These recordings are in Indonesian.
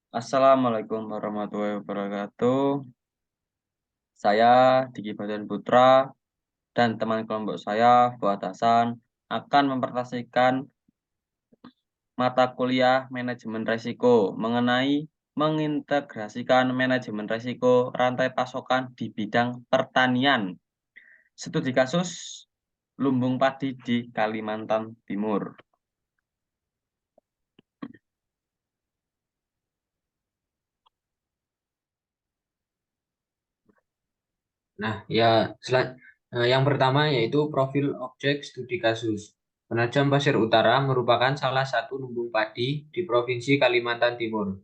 Assalamualaikum warahmatullahi wabarakatuh. Saya Diki Badan Putra dan teman kelompok saya, Fuad Hasan, akan mempresentasikan mata kuliah manajemen risiko mengenai mengintegrasikan manajemen risiko rantai pasokan di bidang pertanian. Studi kasus lumbung padi di Kalimantan Timur. Yang pertama yaitu profil objek studi kasus. Penajam Pasir Utara merupakan salah satu lumbung padi di Provinsi Kalimantan Timur.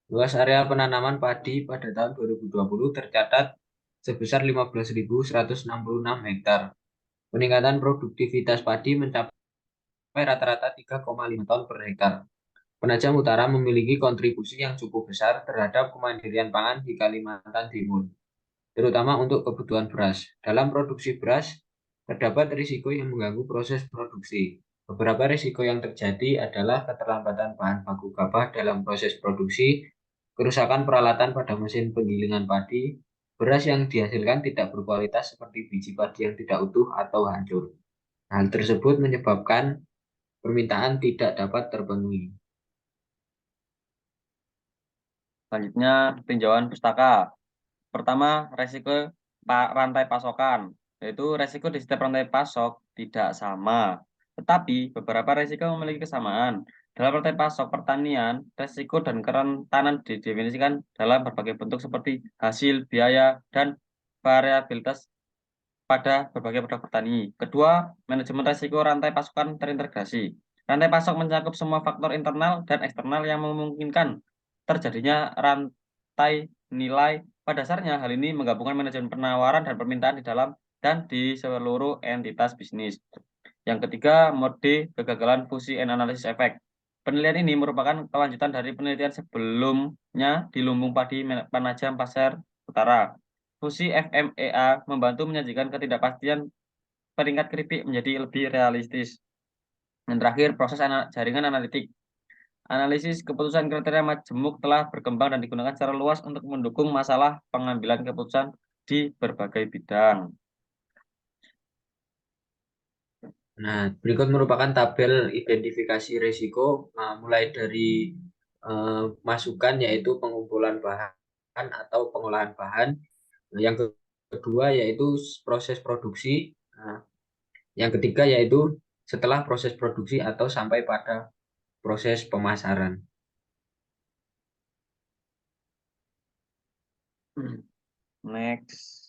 Luas area penanaman padi pada tahun 2020 tercatat sebesar 15.166 hektar. Peningkatan produktivitas padi mencapai rata-rata 3,5 ton per hektar. Penajam Utara memiliki kontribusi yang cukup besar terhadap kemandirian pangan di Kalimantan Timur, terutama untuk kebutuhan beras. Dalam produksi beras, terdapat risiko yang mengganggu proses produksi. Beberapa risiko yang terjadi adalah keterlambatan bahan baku gabah dalam proses produksi, kerusakan peralatan pada mesin penggilingan padi, beras yang dihasilkan tidak berkualitas seperti biji padi yang tidak utuh atau hancur. Hal tersebut menyebabkan permintaan tidak dapat terpenuhi. Selanjutnya, tinjauan pustaka. Pertama, resiko rantai pasokan, yaitu resiko di setiap rantai pasok tidak sama, tetapi beberapa resiko memiliki kesamaan. Dalam rantai pasok pertanian, resiko dan kerentanan didefinisikan dalam berbagai bentuk seperti hasil, biaya, dan variabilitas pada berbagai produk petani. Kedua, manajemen resiko rantai pasokan terintegrasi. Rantai pasok mencakup semua faktor internal dan eksternal yang memungkinkan terjadinya rantai nilai. Pada dasarnya, hal ini menggabungkan manajemen penawaran dan permintaan di dalam dan di seluruh entitas bisnis. Yang ketiga, mode kegagalan fusi and analysis effect. Penelitian ini merupakan kelanjutan dari penelitian sebelumnya di lumbung padi Penajam Pasir Utara. Fusi FMEA membantu menyajikan ketidakpastian peringkat keripik menjadi lebih realistis. Dan terakhir, proses jaringan analitik. Analisis keputusan kriteria majemuk telah berkembang dan digunakan secara luas untuk mendukung masalah pengambilan keputusan di berbagai bidang. Nah, berikut merupakan tabel identifikasi risiko, mulai dari masukan yaitu pengumpulan bahan atau pengolahan bahan. Nah, yang kedua yaitu proses produksi. Nah, yang ketiga yaitu setelah proses produksi atau sampai pada proses pemasaran. Next.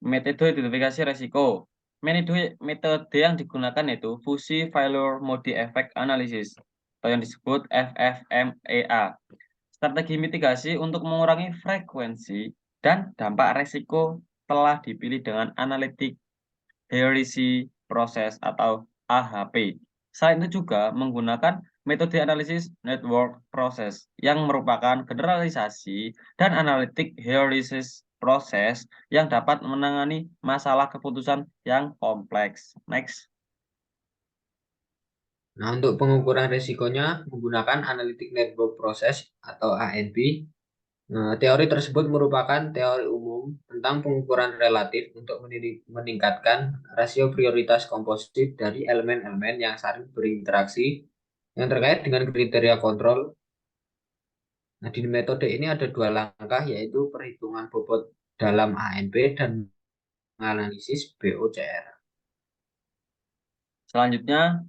Metode identifikasi resiko. Metode yang digunakan yaitu Fusi Failure Mode Effect Analysis atau yang disebut FFMEA. Strategi mitigasi untuk mengurangi frekuensi dan dampak resiko telah dipilih dengan analitik heuristic proses atau AHP. Selain itu juga menggunakan metode analisis network process yang merupakan generalisasi dan analitik heuristic proses yang dapat menangani masalah keputusan yang kompleks. Next. Nah, untuk pengukuran risikonya menggunakan Analytic Network Process atau ANP. Nah, teori tersebut merupakan teori umum tentang pengukuran relatif untuk meningkatkan rasio prioritas komposit dari elemen-elemen yang saling berinteraksi yang terkait dengan kriteria kontrol. Nah, di metode ini ada dua langkah, yaitu perhitungan bobot dalam ANP dan menganalisis BOCR. Selanjutnya,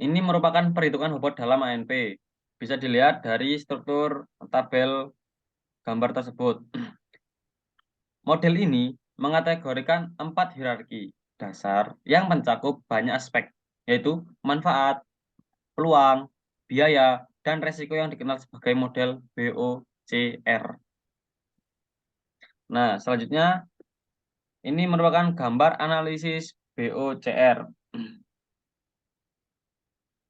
ini merupakan perhitungan bobot dalam ANP. Bisa dilihat dari struktur tabel gambar tersebut. Model ini mengategorikan 4 hierarki dasar yang mencakup banyak aspek, yaitu manfaat, peluang, biaya, dan resiko yang dikenal sebagai model BOCR. Nah, selanjutnya ini merupakan gambar analisis BOCR.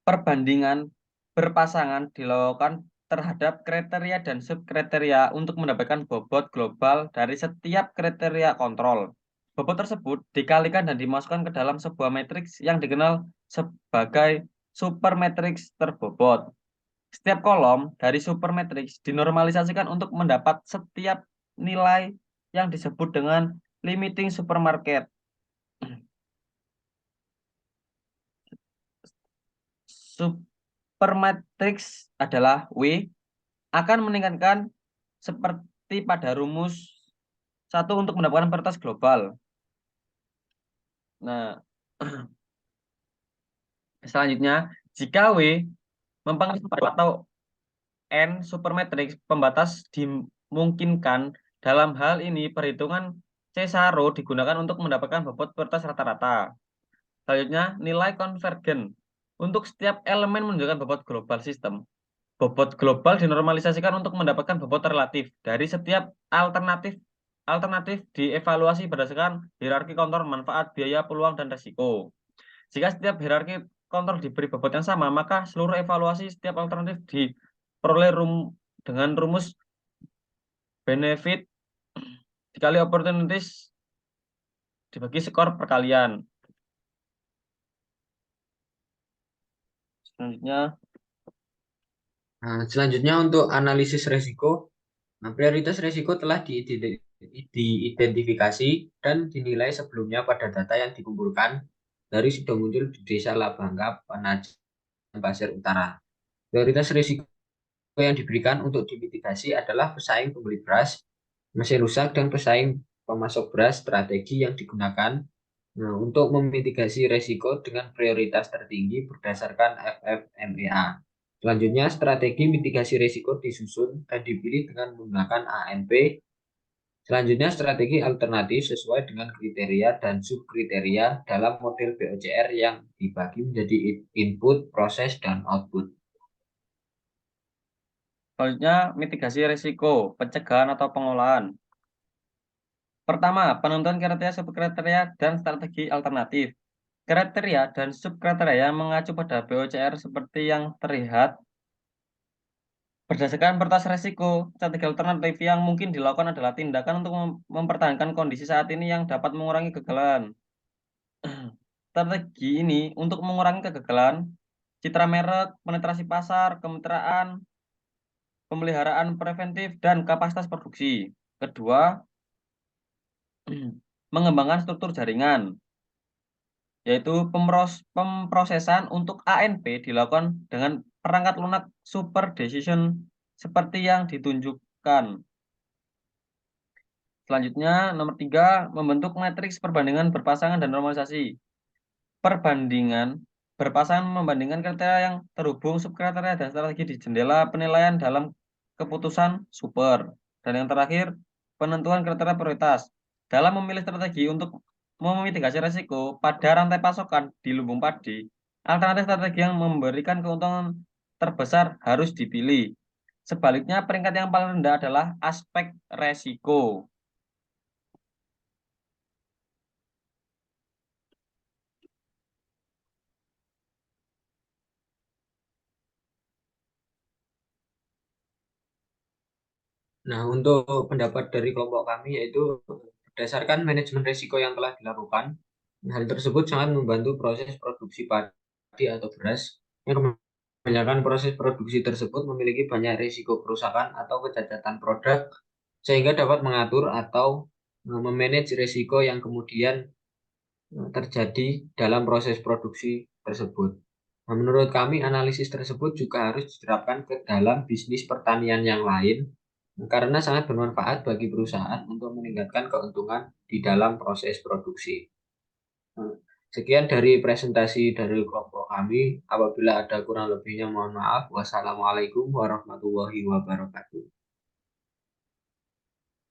Perbandingan berpasangan dilakukan terhadap kriteria dan subkriteria untuk mendapatkan bobot global dari setiap kriteria kontrol. Bobot tersebut dikalikan dan dimasukkan ke dalam sebuah matriks yang dikenal sebagai supermatriks terbobot. Setiap kolom dari supermatrix dinormalisasikan untuk mendapat setiap nilai yang disebut dengan limiting supermarket. Supermatrix adalah W akan meningkatkan seperti pada rumus satu untuk mendapatkan prioritas global. Nah, selanjutnya, jika W mempengaruhi atau N supermatrix, pembatas dimungkinkan. Dalam hal ini, perhitungan Cesaro digunakan untuk mendapatkan bobot prioritas rata-rata. Selanjutnya, nilai konvergen. Untuk setiap elemen menunjukkan bobot global sistem. Bobot global dinormalisasikan untuk mendapatkan bobot relatif dari setiap alternatif dievaluasi berdasarkan hierarki kontrol manfaat, biaya, peluang, dan risiko. Jika setiap hierarki kontrol diberi bobot yang sama, maka seluruh evaluasi setiap alternatif diperoleh dengan rumus benefit dikali opportunities dibagi skor perkalian. Selanjutnya, Selanjutnya untuk analisis resiko. Prioritas risiko telah diidentifikasi dan dinilai sebelumnya pada data yang dikumpulkan dari sudah muncul di Desa Labangka, Penajam Pasir Utara. Prioritas risiko yang diberikan untuk dimitigasi adalah pesaing pembeli beras, mesin rusak, dan pesaing pemasok beras. Strategi yang digunakan untuk memitigasi risiko dengan prioritas tertinggi berdasarkan FFMEA. Selanjutnya, strategi mitigasi risiko disusun dan dipilih dengan menggunakan ANP. Selanjutnya, strategi alternatif sesuai dengan kriteria dan subkriteria dalam model BOCR yang dibagi menjadi input, proses, dan output. mitigasi risiko, pencegahan atau pengolahan. Pertama, penentuan kriteria, subkriteria, dan strategi alternatif. Kriteria dan subkriteria mengacu pada BOCR seperti yang terlihat. Berdasarkan pertas risiko, strategi alternatif yang mungkin dilakukan adalah tindakan untuk mempertahankan kondisi saat ini yang dapat mengurangi kegagalan. Strategi ini untuk mengurangi kegagalan, citra merek, penetrasi pasar, kemitraan, pemeliharaan preventif, dan kapasitas produksi. Kedua, mengembangkan struktur jaringan, yaitu pemrosesan untuk ANP dilakukan dengan perangkat lunak super decision seperti yang ditunjukkan. Selanjutnya, nomor 3, membentuk matriks perbandingan berpasangan dan normalisasi. Perbandingan berpasangan membandingkan kriteria yang terhubung, subkriteria, dan strategi di jendela penilaian dalam keputusan super. Dan yang terakhir, penentuan kriteria prioritas. Dalam memilih strategi untuk memitigasi risiko pada rantai pasokan di lumbung padi, alternatif strategi yang memberikan keuntungan terbesar harus dipilih. Sebaliknya, peringkat yang paling rendah adalah aspek resiko. Nah, untuk pendapat dari kelompok kami yaitu berdasarkan manajemen risiko yang telah dilakukan, hal tersebut sangat membantu proses produksi padi atau beras yang kebanyakan proses produksi tersebut memiliki banyak risiko kerusakan atau kecacatan produk sehingga dapat mengatur atau memanage risiko yang kemudian terjadi dalam proses produksi tersebut. Nah, menurut kami analisis tersebut juga harus diterapkan ke dalam bisnis pertanian yang lain karena sangat bermanfaat bagi perusahaan untuk meningkatkan keuntungan di dalam proses produksi. Sekian dari presentasi dari kelompok kami. Apabila ada kurang lebihnya mohon maaf. Wassalamualaikum warahmatullahi wabarakatuh.